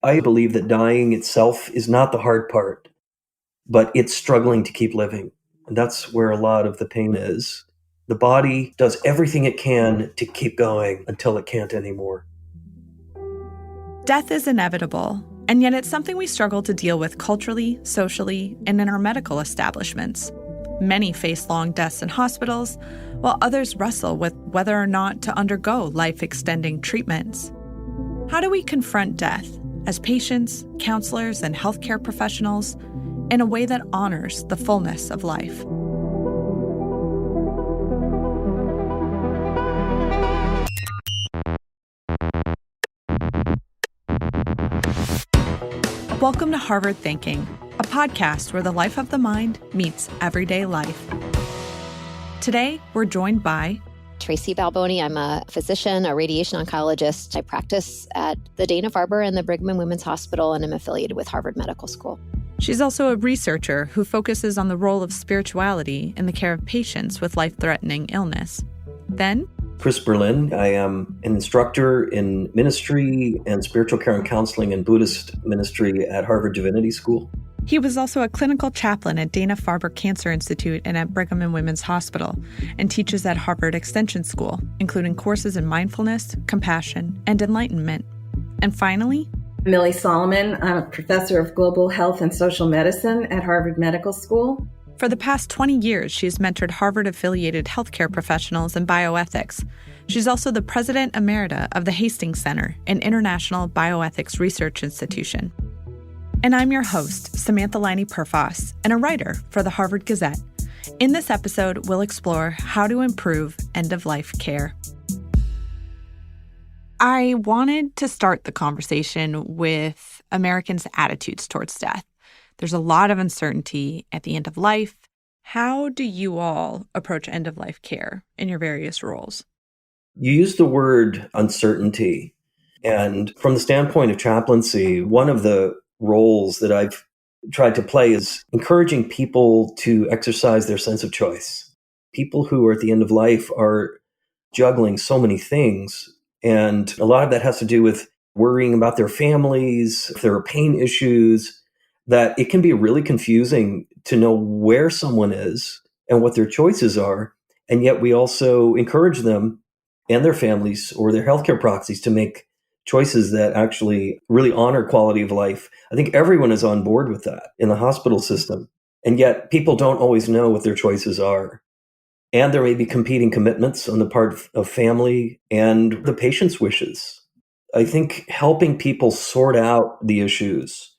I believe that dying itself is not the hard part, but it's struggling to keep living. And that's where a lot of the pain is. The body does everything it can to keep going until it can't anymore. Death is inevitable, and yet it's something we struggle to deal with culturally, socially, and in our medical establishments. Many face long deaths in hospitals, while others wrestle with whether or not to undergo life-extending treatments. How do we confront death as patients, counselors, and healthcare professionals in a way that honors the fullness of life? Welcome to Harvard Thinking, a podcast where the life of the mind meets everyday life. Today, we're joined by Tracy Balboni. I'm a physician, a radiation oncologist. I practice at the Dana-Farber and the Brigham and Women's Hospital, and I'm affiliated with Harvard Medical School. She's also a researcher who focuses on the role of spirituality in the care of patients with life-threatening illness. Then, Chris Berlin. I am an instructor in ministry and spiritual care and counseling and Buddhist ministry at Harvard Divinity School. He was also a clinical chaplain at Dana-Farber Cancer Institute and at Brigham and Women's Hospital, and teaches at Harvard Extension School, including courses in mindfulness, compassion, and enlightenment. And finally, Millie Solomon. I'm a professor of global health and social medicine at Harvard Medical School. For the past 20 years, she's mentored Harvard-affiliated healthcare professionals in bioethics. She's also the president emerita of the Hastings Center, an international bioethics research institution. And I'm your host, Samantha Liney-Perfas, and a writer for the Harvard Gazette. In this episode, we'll explore how to improve end-of-life care. I wanted to start the conversation with Americans' attitudes towards death. There's a lot of uncertainty at the end of life. How do you all approach end-of-life care in your various roles? You use the word uncertainty. And from the standpoint of chaplaincy, one of the roles that I've tried to play is encouraging people to exercise their sense of choice. People who are at the end of life are juggling so many things. And a lot of that has to do with worrying about their families, if there are pain issues, that it can be really confusing to know where someone is and what their choices are. And yet we also encourage them and their families or their healthcare proxies to make choices that actually really honor quality of life. I think everyone is on board with that in the hospital system. And yet people don't always know what their choices are. And there may be competing commitments on the part of family and the patient's wishes. I think helping people sort out the issues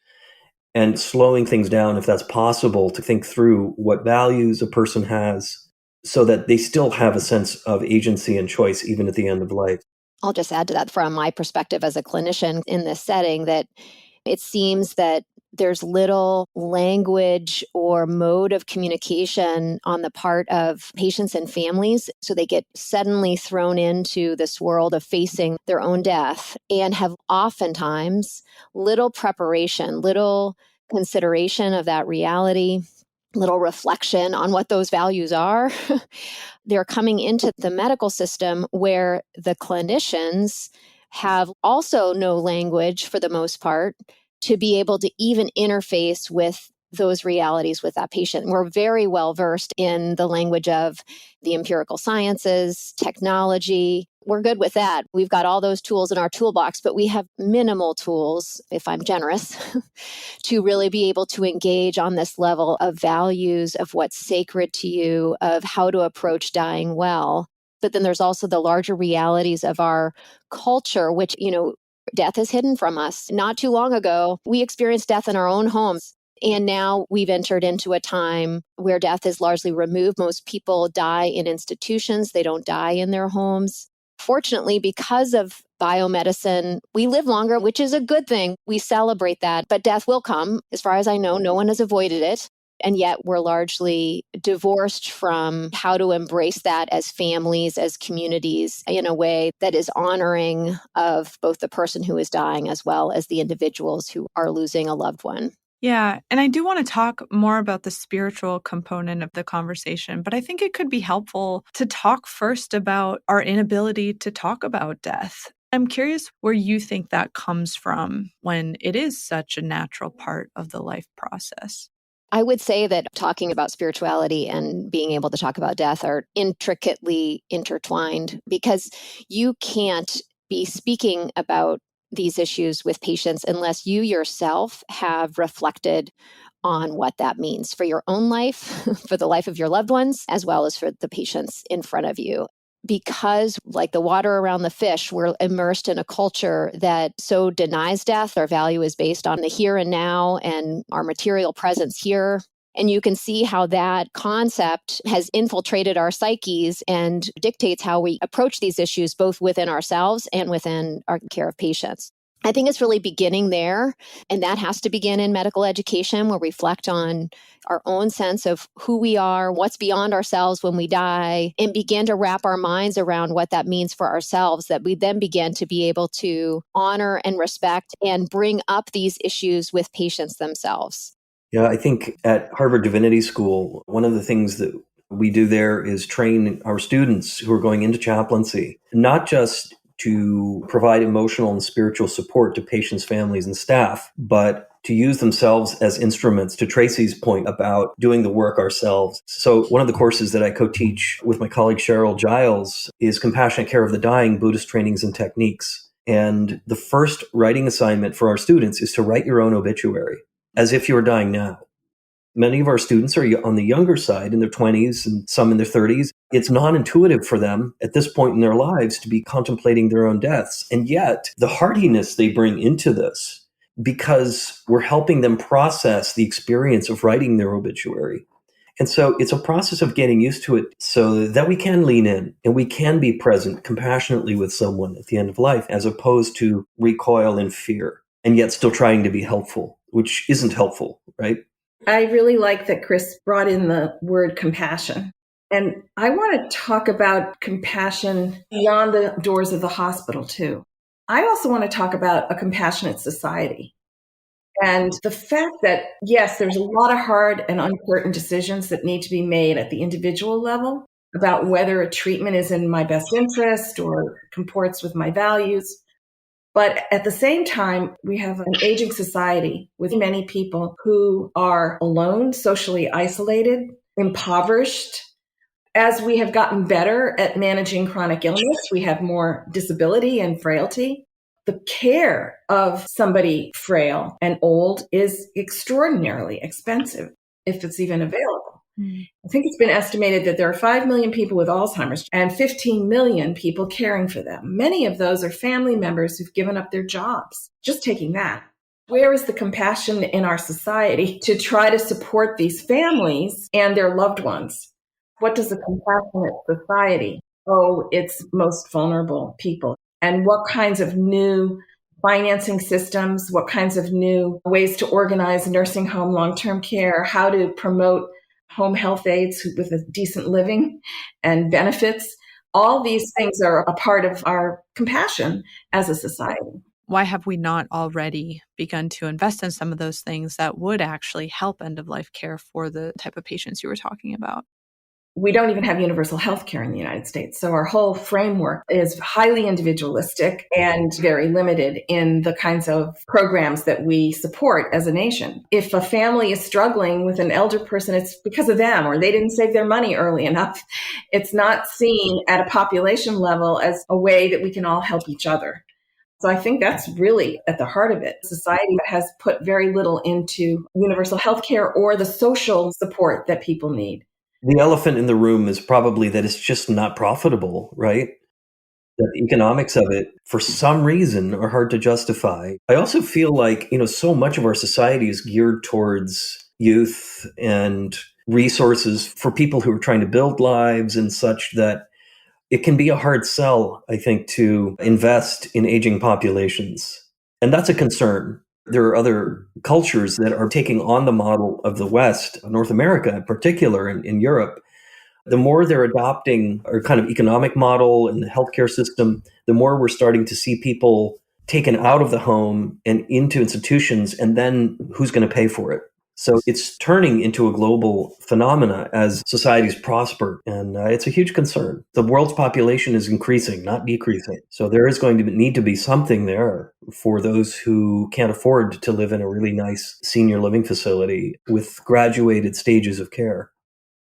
and slowing things down, if that's possible, to think through what values a person has so that they still have a sense of agency and choice even at the end of life. I'll just add to that from my perspective as a clinician in this setting that it seems that there's little language or mode of communication on the part of patients and families. So they get suddenly thrown into this world of facing their own death and have oftentimes little preparation, little consideration of that reality, little reflection on what those values are. They're coming into the medical system where the clinicians have also no language for the most part to be able to even interface with those realities with that patient. We're very well versed in the language of the empirical sciences, technology. We're good with that. We've got all those tools in our toolbox, but we have minimal tools, if I'm generous, to really be able to engage on this level of values, of what's sacred to you, of how to approach dying well. But then there's also the larger realities of our culture, which, death is hidden from us. Not too long ago, we experienced death in our own homes. And now we've entered into a time where death is largely removed. Most people die in institutions. They don't die in their homes. Fortunately, because of biomedicine, we live longer, which is a good thing. We celebrate that. But death will come. As far as I know, no one has avoided it. And yet we're largely divorced from how to embrace that as families, as communities, in a way that is honoring of both the person who is dying as well as the individuals who are losing a loved one. Yeah, and I do want to talk more about the spiritual component of the conversation, but I think it could be helpful to talk first about our inability to talk about death. I'm curious where you think that comes from when it is such a natural part of the life process. I would say that talking about spirituality and being able to talk about death are intricately intertwined, because you can't be speaking about these issues with patients unless you yourself have reflected on what that means for your own life, for the life of your loved ones, as well as for the patients in front of you. Because, like the water around the fish, we're immersed in a culture that so denies death. Our value is based on the here and now and our material presence here. And you can see how that concept has infiltrated our psyches and dictates how we approach these issues, both within ourselves and within our care of patients. I think it's really beginning there, and that has to begin in medical education, where we reflect on our own sense of who we are, what's beyond ourselves when we die, and begin to wrap our minds around what that means for ourselves, that we then begin to be able to honor and respect and bring up these issues with patients themselves. Yeah, I think at Harvard Divinity School, one of the things that we do there is train our students who are going into chaplaincy, not just to provide emotional and spiritual support to patients, families, and staff, but to use themselves as instruments, to Tracy's point about doing the work ourselves. So one of the courses that I co-teach with my colleague Cheryl Giles is Compassionate Care of the Dying, Buddhist Trainings and Techniques. And the first writing assignment for our students is to write your own obituary, as if you were dying now. Many of our students are on the younger side, in their 20s and some in their 30s. It's non-intuitive for them at this point in their lives to be contemplating their own deaths. And yet, the hardiness they bring into this, because we're helping them process the experience of writing their obituary. And so it's a process of getting used to it so that we can lean in and we can be present compassionately with someone at the end of life, as opposed to recoil in fear and yet still trying to be helpful, which isn't helpful, right? I really like that Chris brought in the word compassion. And I want to talk about compassion beyond the doors of the hospital, too. I also want to talk about a compassionate society. And the fact that, yes, there's a lot of hard and uncertain decisions that need to be made at the individual level about whether a treatment is in my best interest or comports with my values. But at the same time, we have an aging society with many people who are alone, socially isolated, impoverished. As we have gotten better at managing chronic illness, we have more disability and frailty. The care of somebody frail and old is extraordinarily expensive, if it's even available. I think it's been estimated that there are 5 million people with Alzheimer's and 15 million people caring for them. Many of those are family members who've given up their jobs. Just taking that. Where is the compassion in our society to try to support these families and their loved ones? What does a compassionate society owe its most vulnerable people? And what kinds of new financing systems, what kinds of new ways to organize nursing home long-term care, how to promote home health aides with a decent living and benefits. All these things are a part of our compassion as a society. Why have we not already begun to invest in some of those things that would actually help end-of-life care for the type of patients you were talking about? We don't even have universal health care in the United States. So our whole framework is highly individualistic and very limited in the kinds of programs that we support as a nation. If a family is struggling with an elder person, it's because of them, or they didn't save their money early enough. It's not seen at a population level as a way that we can all help each other. So I think that's really at the heart of it. Society has put very little into universal health care or the social support that people need. The elephant in the room is probably that it's just not profitable, right? That the economics of it, for some reason, are hard to justify. I also feel like, so much of our society is geared towards youth and resources for people who are trying to build lives and such, that it can be a hard sell, I think, to invest in aging populations. And that's a concern. There are other cultures that are taking on the model of the West, North America in particular, and in Europe. The more they're adopting our kind of economic model and the healthcare system, the more we're starting to see people taken out of the home and into institutions, and then who's going to pay for it? So it's turning into a global phenomena as societies prosper. And it's a huge concern. The world's population is increasing, not decreasing. So there is going to need to be something there for those who can't afford to live in a really nice senior living facility with graduated stages of care.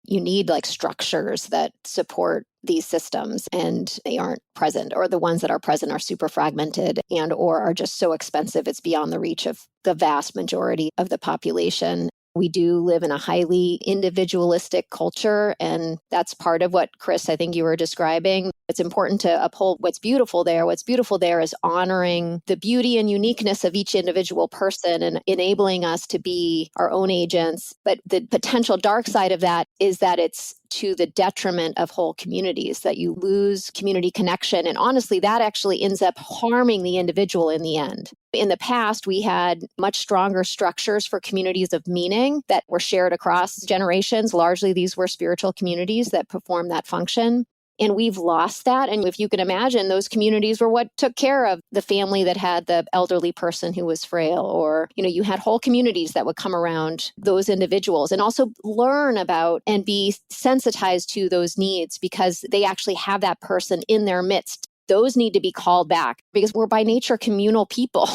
You need like structures that support these systems, and they aren't present, or the ones that are present are super fragmented and or are just so expensive it's beyond the reach of the vast majority of the population. We do live in a highly individualistic culture, and that's part of what, Chris, I think you were describing. It's important to uphold what's beautiful there. What's beautiful there is honoring the beauty and uniqueness of each individual person and enabling us to be our own agents. But the potential dark side of that is that it's to the detriment of whole communities, that you lose community connection. And honestly, that actually ends up harming the individual in the end. In the past, we had much stronger structures for communities of meaning that were shared across generations. Largely, these were spiritual communities that performed that function. And we've lost that. And if you can imagine, those communities were what took care of the family that had the elderly person who was frail, or, you had whole communities that would come around those individuals and also learn about and be sensitized to those needs because they actually have that person in their midst. Those need to be called back because we're by nature communal people.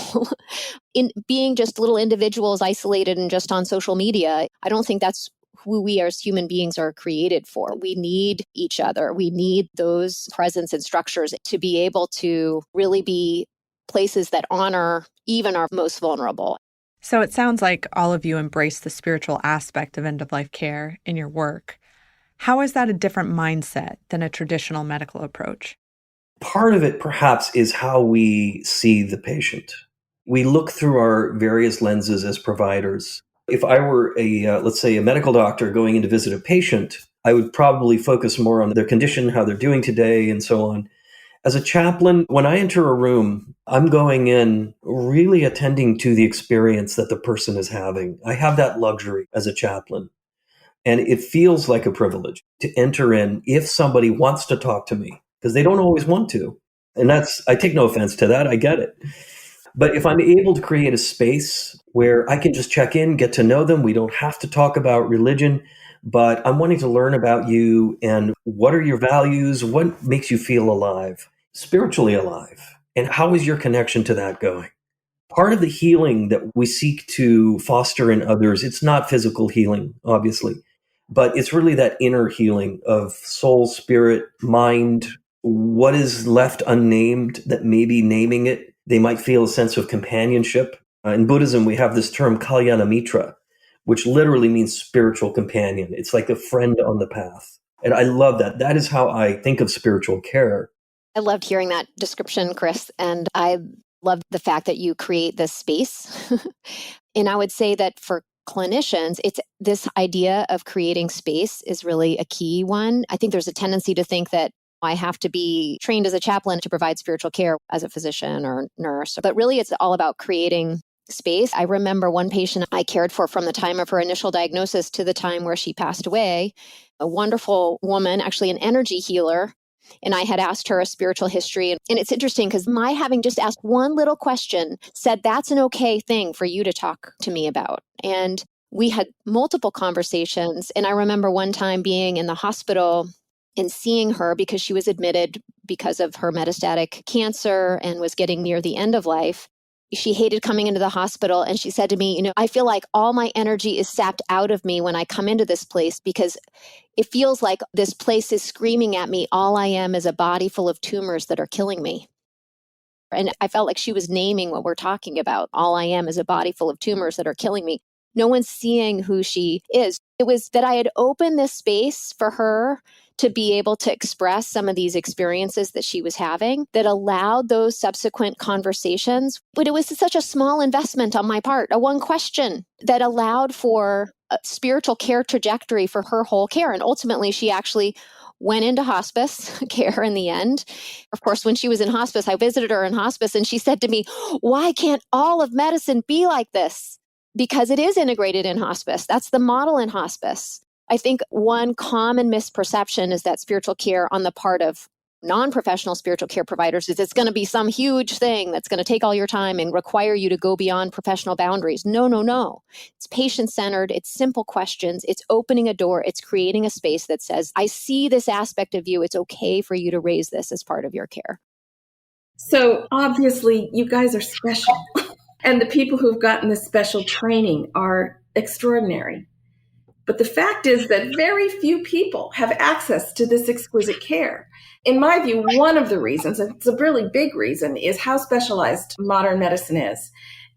In being just little individuals isolated and just on social media, I don't think that's who we as human beings are created for. We need each other. We need those presence and structures to be able to really be places that honor even our most vulnerable. So it sounds like all of you embrace the spiritual aspect of end-of-life care in your work. How is that a different mindset than a traditional medical approach? Part of it, perhaps, is how we see the patient. We look through our various lenses as providers. If I were let's say, a medical doctor going in to visit a patient, I would probably focus more on their condition, how they're doing today, and so on. As a chaplain, when I enter a room, I'm going in really attending to the experience that the person is having. I have that luxury as a chaplain. And it feels like a privilege to enter in if somebody wants to talk to me, because they don't always want to. And I take no offense to that. I get it. But if I'm able to create a space where I can just check in, get to know them, we don't have to talk about religion, but I'm wanting to learn about you and what are your values? What makes you feel alive, spiritually alive? And how is your connection to that going? Part of the healing that we seek to foster in others, it's not physical healing, obviously, but it's really that inner healing of soul, spirit, mind, what is left unnamed that maybe naming it, they might feel a sense of companionship. In Buddhism, we have this term Kalyana Mitra, which literally means spiritual companion. It's like a friend on the path. And I love that. That is how I think of spiritual care. I loved hearing that description, Chris. And I love the fact that you create this space. And I would say that for clinicians, it's this idea of creating space is really a key one. I think there's a tendency to think that I have to be trained as a chaplain to provide spiritual care as a physician or nurse. But really, it's all about creating space. I remember one patient I cared for from the time of her initial diagnosis to the time where she passed away, a wonderful woman, actually an energy healer. And I had asked her a spiritual history. And it's interesting because my having just asked one little question said, that's an okay thing for you to talk to me about. And we had multiple conversations. And I remember one time being in the hospital and seeing her because she was admitted because of her metastatic cancer and was getting near the end of life. She hated coming into the hospital. And she said to me, I feel like all my energy is sapped out of me when I come into this place because it feels like this place is screaming at me. All I am is a body full of tumors that are killing me. And I felt like she was naming what we're talking about. All I am is a body full of tumors that are killing me. No one's seeing who she is. It was that I had opened this space for her to be able to express some of these experiences that she was having that allowed those subsequent conversations. But it was such a small investment on my part, a one question that allowed for a spiritual care trajectory for her whole care. And ultimately, she actually went into hospice care in the end. Of course, when she was in hospice, I visited her in hospice and she said to me, why can't all of medicine be like this? Because it is integrated in hospice. That's the model in hospice. I think one common misperception is that spiritual care on the part of non-professional spiritual care providers is it's going to be some huge thing that's going to take all your time and require you to go beyond professional boundaries. No, no, no. It's patient-centered. It's simple questions. It's opening a door. It's creating a space that says, I see this aspect of you. It's okay for you to raise this as part of your care. So obviously, you guys are special. And the people who've gotten this special training are extraordinary. But the fact is that very few people have access to this exquisite care. In my view, one of the reasons, and it's a really big reason, is how specialized modern medicine is.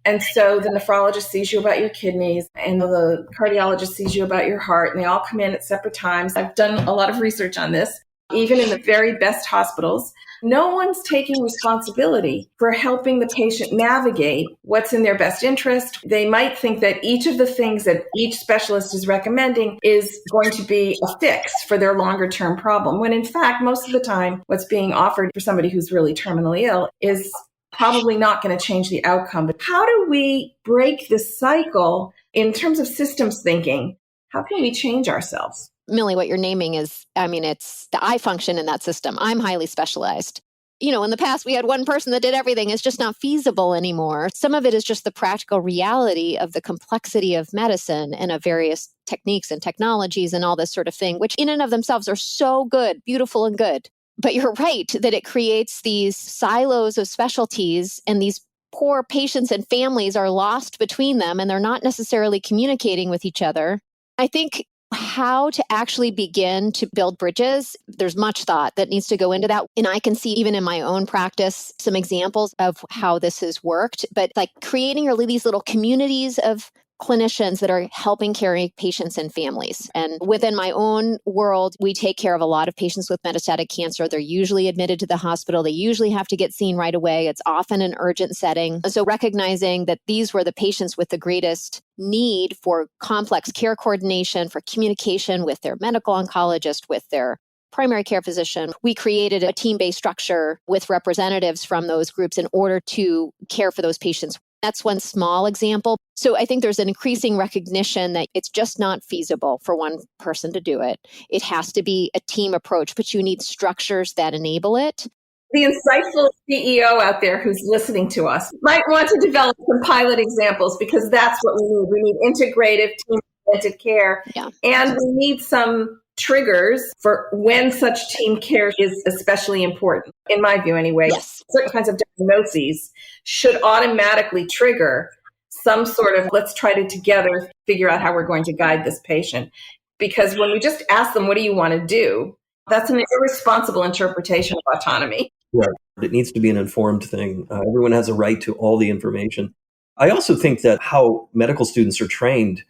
And so the nephrologist sees you about your kidneys, and the cardiologist sees you about your heart, and they all come in at separate times. I've done a lot of research on this. Even in the very best hospitals, no one's taking responsibility for helping the patient navigate what's in their best interest. They might think that each of the things that each specialist is recommending is going to be a fix for their longer term problem, when in fact, most of the time, what's being offered for somebody who's really terminally ill is probably not going to change the outcome. But how do we break this cycle in terms of systems thinking? How can we change ourselves? Millie, what you're naming is, it's the I function in that system. I'm highly specialized. In the past, we had one person that did everything. It's just not feasible anymore. Some of it is just the practical reality of the complexity of medicine and of various techniques and technologies and all this sort of thing, which in and of themselves are so good, beautiful and good. But you're right that it creates these silos of specialties, and these poor patients and families are lost between them, and they're not necessarily communicating with each other. I think how to actually begin to build bridges, there's much thought that needs to go into that. And I can see even in my own practice some examples of how this has worked, but like creating really these little communities of clinicians that are helping carry patients and families. And within my own world, we take care of a lot of patients with metastatic cancer. They're usually admitted to the hospital. They usually have to get seen right away. It's often an urgent setting. So recognizing that these were the patients with the greatest need for complex care coordination, for communication with their medical oncologist, with their primary care physician, we created a team-based structure with representatives from those groups in order to care for those patients. That's one small example. So I think there's an increasing recognition that it's just not feasible for one person to do it. It has to be a team approach, but you need structures that enable it. The insightful CEO out there who's listening to us might want to develop some pilot examples, because that's what we need. We need integrative, team-oriented care. Yeah. And we need some triggers for when such team care is especially important, in my view anyway. Yes. Certain kinds of diagnoses should automatically trigger some sort of, let's try to together figure out how we're going to guide this patient. Because when we just ask them, what do you want to do? That's an irresponsible interpretation of autonomy. Right. It needs to be an informed thing. Everyone has a right to all the information. I also think that how medical students are trained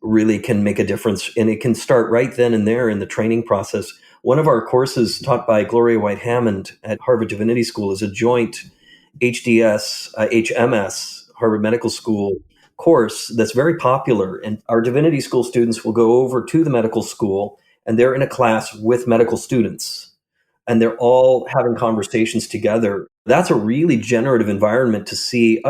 really can make a difference, and it can start right then and there in the training process. One of our courses taught by Gloria White Hammond at Harvard Divinity School is a joint HDS, HMS, Harvard Medical School course that's very popular. And our Divinity School students will go over to the medical school, and they're in a class with medical students, and they're all having conversations together. That's a really generative environment to see,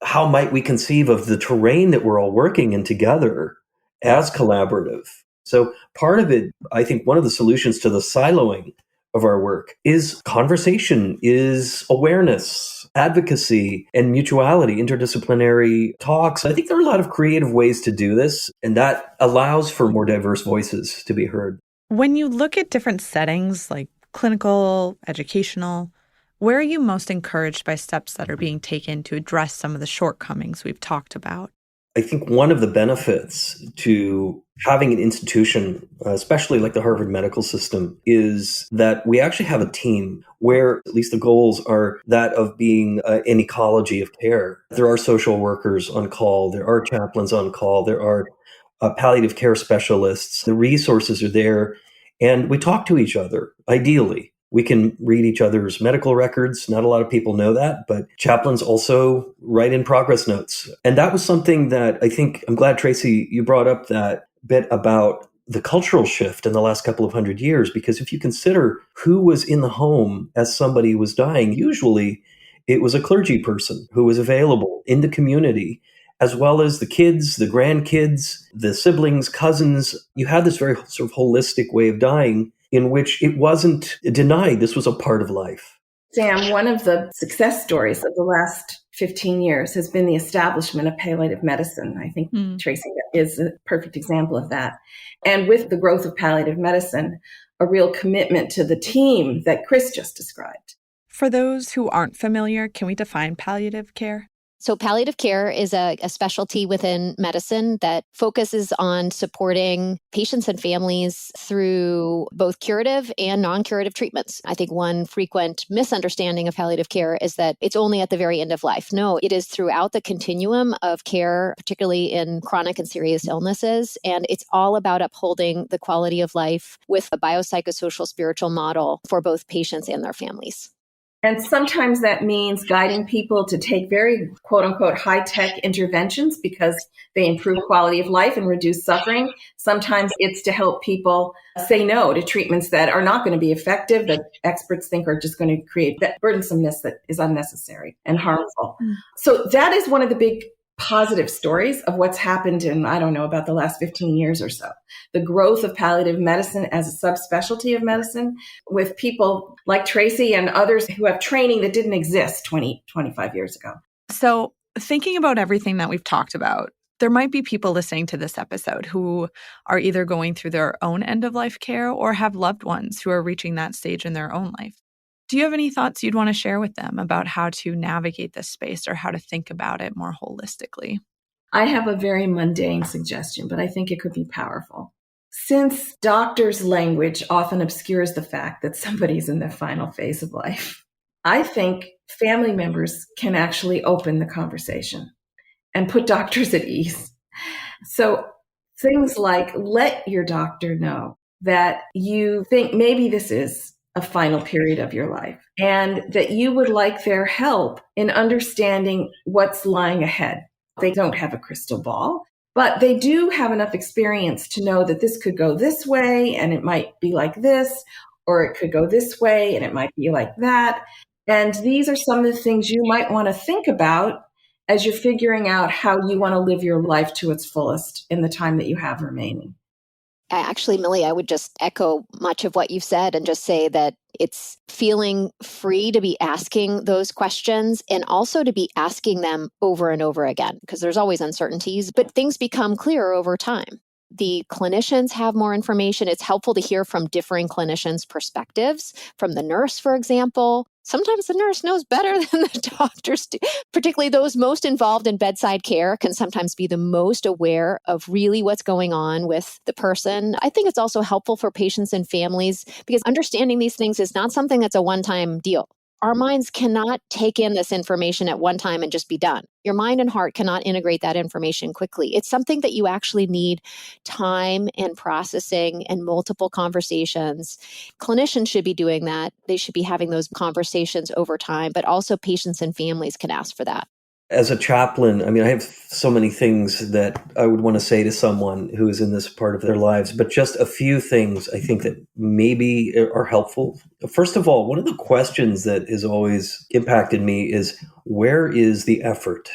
how might we conceive of the terrain that we're all working in together as collaborative. So part of it, I think one of the solutions to the siloing of our work is conversation, is awareness, advocacy, and mutuality, interdisciplinary talks. I think there are a lot of creative ways to do this, and that allows for more diverse voices to be heard. When you look at different settings like clinical, educational, where are you most encouraged by steps that are being taken to address some of the shortcomings we've talked about? I think one of the benefits to having an institution, especially like the Harvard Medical System, is that we actually have a team where at least the goals are that of being an ecology of care. There are social workers on call, there are chaplains on call, there are palliative care specialists. The resources are there, and we talk to each other, ideally. We can read each other's medical records. Not a lot of people know that, but chaplains also write in progress notes. And that was something that I think, I'm glad, Tracy, you brought up that bit about the cultural shift in the last couple of 100 years, because if you consider who was in the home as somebody was dying, usually it was a clergy person who was available in the community, as well as the kids, the grandkids, the siblings, cousins. You had this very sort of holistic way of dying. in which it wasn't denied this was a part of life. Sam, one of the success stories of the last 15 years has been the establishment of palliative medicine. I think Tracy is a perfect example of that. And with the growth of palliative medicine, a real commitment to the team that Chris just described. For those who aren't familiar, can we define palliative care? So palliative care is a specialty within medicine that focuses on supporting patients and families through both curative and non-curative treatments. I think one frequent misunderstanding of palliative care is that it's only at the very end of life. No, it is throughout the continuum of care, particularly in chronic and serious illnesses. And it's all about upholding the quality of life with a biopsychosocial spiritual model for both patients and their families. And sometimes that means guiding people to take very quote unquote high-tech interventions because they improve quality of life and reduce suffering. Sometimes it's to help people say no to treatments that are not going to be effective, that experts think are just going to create that burdensomeness that is unnecessary and harmful. So that is one of the big positive stories of what's happened in, I don't know, about the last 15 years or so. The growth of palliative medicine as a subspecialty of medicine with people like Tracy and others who have training that didn't exist 20, 25 years ago. So thinking about everything that we've talked about, there might be people listening to this episode who are either going through their own end-of-life care or have loved ones who are reaching that stage in their own life. Do you have any thoughts you'd want to share with them about how to navigate this space or how to think about it more holistically? I have a very mundane suggestion, but I think it could be powerful. Since doctors' language often obscures the fact that somebody's in the final phase of life, I think family members can actually open the conversation and put doctors at ease. So things like let your doctor know that you think maybe this is a final period of your life and that you would like their help in understanding what's lying ahead. They don't have a crystal ball, but they do have enough experience to know that this could go this way and it might be like this, or it could go this way and it might be like that. And these are some of the things you might want to think about as you're figuring out how you want to live your life to its fullest in the time that you have remaining. Actually, Millie, I would just echo much of what you've said and just say that it's feeling free to be asking those questions and also to be asking them over and over again, because there's always uncertainties, but things become clearer over time. The clinicians have more information. It's helpful to hear from differing clinicians' perspectives. From the nurse, for example, sometimes the nurse knows better than the doctors do. Particularly those most involved in bedside care can sometimes be the most aware of really what's going on with the person. I think it's also helpful for patients and families because understanding these things is not something that's a one-time deal. Our minds cannot take in this information at one time and just be done. Your mind and heart cannot integrate that information quickly. It's something that you actually need time and processing and multiple conversations. Clinicians should be doing that. They should be having those conversations over time, but also patients and families can ask for that. As a chaplain, I have so many things that I would want to say to someone who is in this part of their lives, but just a few things I think that maybe are helpful. First of all, one of the questions that has always impacted me is, where is the effort?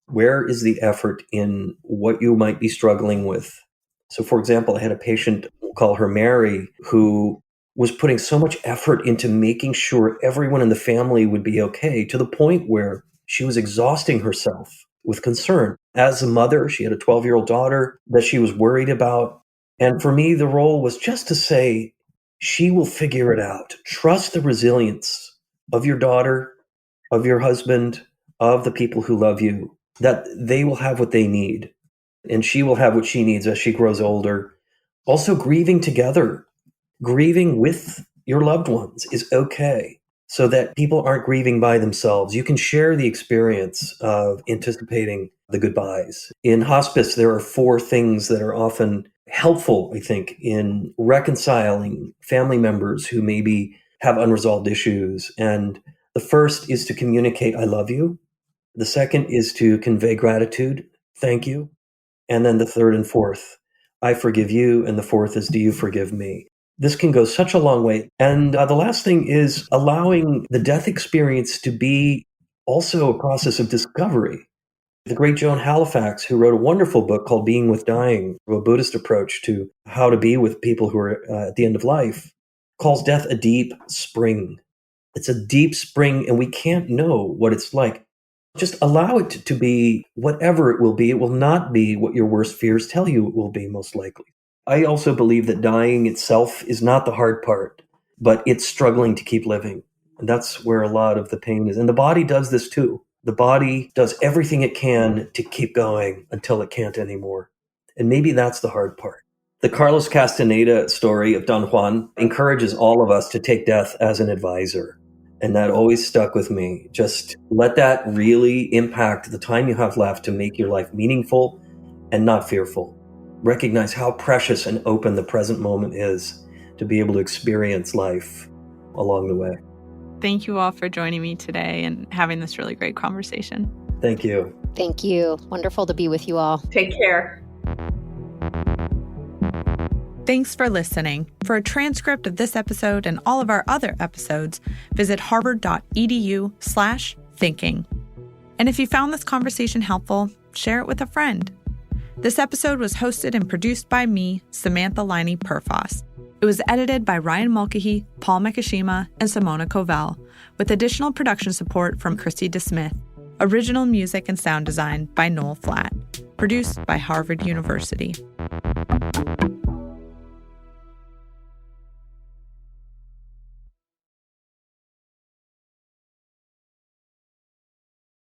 Where is the effort in what you might be struggling with? So, for example, I had a patient, we'll call her Mary, who was putting so much effort into making sure everyone in the family would be okay, to the point where she was exhausting herself with concern. As a mother, she had a 12-year-old daughter that she was worried about. And for me, the role was just to say, she will figure it out. Trust the resilience of your daughter, of your husband, of the people who love you, that they will have what they need. And she will have what she needs as she grows older. Also, grieving together, grieving with your loved ones is okay, so that people aren't grieving by themselves. You can share the experience of anticipating the goodbyes. In hospice, there are 4 things that are often helpful, I think, in reconciling family members who maybe have unresolved issues. And the first is to communicate, I love you. The second is to convey gratitude, thank you. And then the third and fourth, I forgive you. And the fourth is, do you forgive me? This can go such a long way. And the last thing is allowing the death experience to be also a process of discovery. The great Joan Halifax, who wrote a wonderful book called Being with Dying, a Buddhist approach to how to be with people who are at the end of life, calls death a deep spring. It's a deep spring, and we can't know what it's like. Just allow it to be whatever it will be. It will not be what your worst fears tell you it will be, most likely. I also believe that dying itself is not the hard part, but it's struggling to keep living. And that's where a lot of the pain is. And the body does this too. The body does everything it can to keep going until it can't anymore. And maybe that's the hard part. The Carlos Castaneda story of Don Juan encourages all of us to take death as an advisor. And that always stuck with me. Just let that really impact the time you have left to make your life meaningful and not fearful. Recognize how precious and open the present moment is to be able to experience life along the way. Thank you all for joining me today and having this really great conversation. Thank you. Thank you. Wonderful to be with you all. Take care. Thanks for listening. For a transcript of this episode and all of our other episodes, visit harvard.edu/thinking. And if you found this conversation helpful, share it with a friend. This episode was hosted and produced by me, Samantha Liney Perfas. It was edited by Ryan Mulcahy, Paul Makashima, and Simona Covell, with additional production support from Christy DeSmith. Original music and sound design by Noel Flatt. Produced by Harvard University.